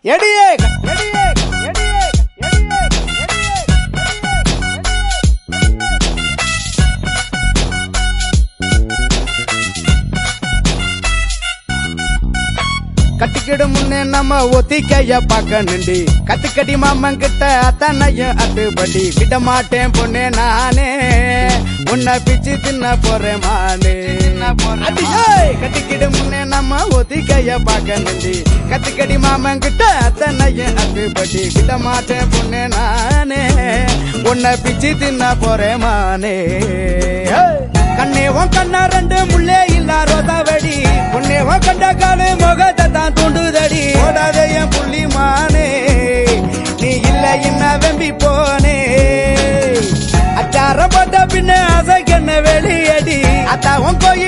எடியே கட்டிக்கிடு முன்னே நம்ம ஒத்திக்கைய பாக்கணுண்டி கத்துக்கடி மாமன் கிட்ட அத்தனையும் அட்டுப்படி விட மாட்டேன் பொண்ணே நானே உன்னை பிச்சு தின்ன போறேன் மானே கட்டிக்கிடு முன்னே நம்ம ஒத்திக்கைய பாக்கணுண்டி கத்துக்கடி மாமன் கிட்ட அத்தனையும் அட்டுப்படி விட மாட்டேன் பொண்ணே நானே உன்னை பிச்சு தின்ன போறேன் மானே கண்ணே உன் கண்ணா ரெண்டு